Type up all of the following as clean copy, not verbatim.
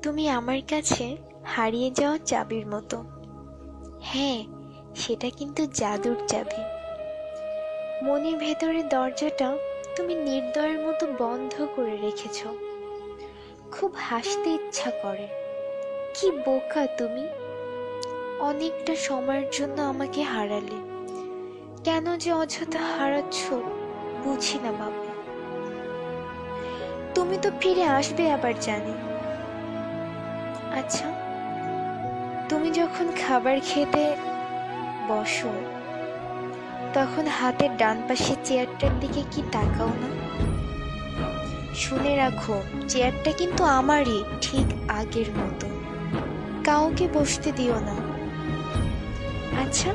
তুমি আমার কাছে হারিয়ে যাওয়া চাবির মতো। হ্যাঁ, সেটা কিন্তু জাদুর চাবি। মনের ভেতরের দরজাটা তুমি নির্দয়ের মতো বন্ধ করে রেখেছ। খুব হাসতে ইচ্ছা করে। কি বোকা তুমি! অনেকটা সময়ের জন্য আমাকে হারালে। কেন যে অযথা হারাচ্ছ বুঝি না বাবা। তুমি তো ফিরে আসবে আবার জানি। আচ্ছা, তুমি যখন খাবার খেতে বসো তখন হাতের ডান পাশের চেয়ারটার দিকে কি তাকাও না? শুনে রাখো, চেয়ারটা কিন্তু আমারই, ঠিক আগের মতো। কাউকে বসতে দিও না। আচ্ছা,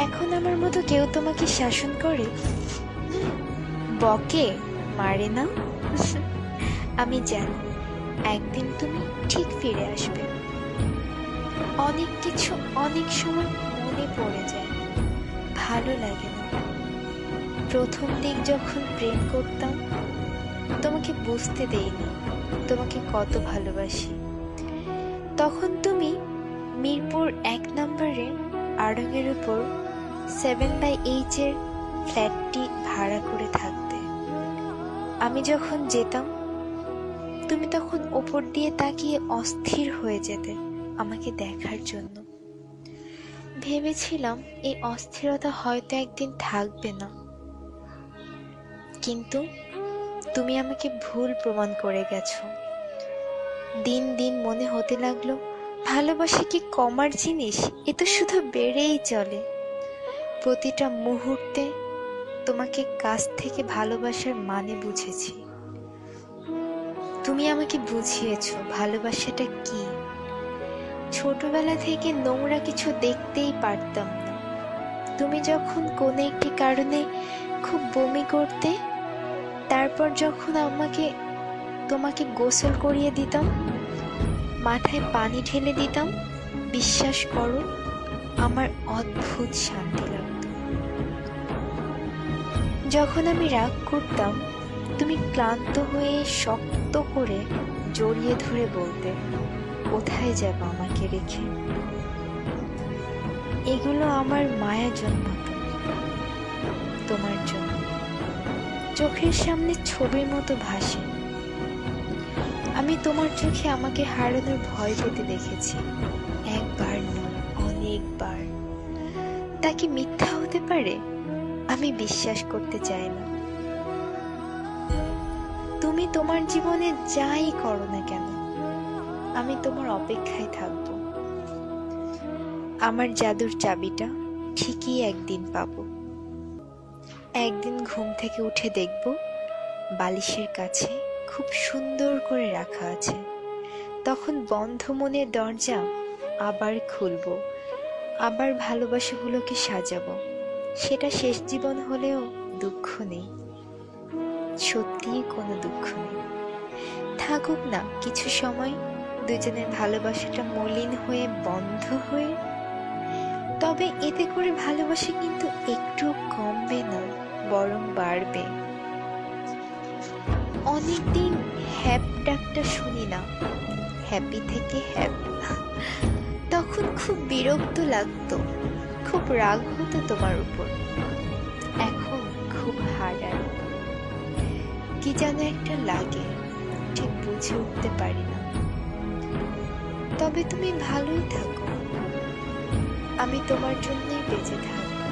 এখন আমার মতো কেউ তোমাকে শাসন করে? বকে, মারে না? আমি জানি একদিন তুমি ঠিক ফিরে আসবে। অনেক কিছু অনেক সময় মনে পড়ে যায়, ভালো লাগে না। প্রথম দিক যখন প্রেম করতাম তোমাকে বুঝতে দেইনি তোমাকে কত ভালোবাসি। তখন তুমি মিরপুর 1 নম্বরে আড়ঙের উপর 7/8 এর ফ্ল্যাটটি ভাড়া করে থাকতে। আমি যখন যেতাম তুমি তখন ওপর দিয়ে তাকিয়ে অস্থির হয়ে যেতে আমাকে দেখার জন্য। ভেবেছিলাম এই অস্থিরতা হয়তো একদিন থাকবে না, কিন্তু তুমি আমাকে ভুল প্রমাণ করে গেছো। দিন দিন মনে হতে লাগলো ভালোবাসা কি কমার জিনিস? এ তো শুধু বেড়েই চলে। প্রতিটা মুহূর্তে তোমাকে কাছ থেকে ভালোবাসার মানে বুঝেছি। তুমি আমাকে বুঝিয়েছো ভালোবাসাটা কি। ছোটবেলা থেকে নোংরা কিছু দেখতেই পারতাম না। তুমি যখন কোনো একটি কারণে খুব বমি করতে, তারপর যখন তোমাকে গোসল করিয়ে দিতাম, মাথায় পানি ঢেলে দিতাম, বিশ্বাস করো আমার অদ্ভুত শান্তি লাগত। যখন আমি রাগ করতাম তুমি ক্লান্ত হয়ে শক্ত করে জড়িয়ে ধরে বলতে, কোথায় যাব আমাকে রেখে? এগুলো আমার মায়া জন্মাতো তোমার জন্য। চোখের সামনে ছবির মতো ভাসে। আমি তোমার চোখে আমাকে হারানোর ভয় পেতে দেখেছি, একবার নয় অনেকবার। তা কি মিথ্যা হতে পারে? আমি বিশ্বাস করতে চাই না। তুমি তোমার জীবনে যাই করো না কেন আমি তোমার অপেক্ষায় থাকবো। আমার জাদুর চাবিটা ঠিকই একদিন পাবো। একদিন ঘুম থেকে উঠে দেখব বালিশের কাছে খুব সুন্দর করে রাখা আছে। তখন বন্ধ মনের দরজা আবার খুলবো, আবার ভালোবাসাগুলোকে সাজাবো। সেটা শেষ জীবন হলেও দুঃখ নেই, সত্যিই কোনো দুঃখ নেই। থাকুক না কিছু সময় দুজনের ভালোবাসাটা মলিন হয়ে বন্ধ হয়ে, তবে এতে করে ভালোবাসা কিন্তু একটু কমবে না, বরং বাড়বে। অনেকদিন হ্যাপ ডাকটা শুনি না, হ্যাপি থেকে হ্যাপ। তখন খুব বিরক্ত লাগতো, খুব রাগ হতো তোমার উপর। এখন খুব হারায়, কি যেন একটা লাগে, ঠিক বুঝে উঠতে পারি না। তবে তুমি ভালোই থাকো, আমি তোমার জন্যই বেঁচে থাকবো,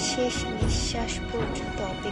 শেষ নিঃশ্বাস পর্যন্ত অপেক্ষা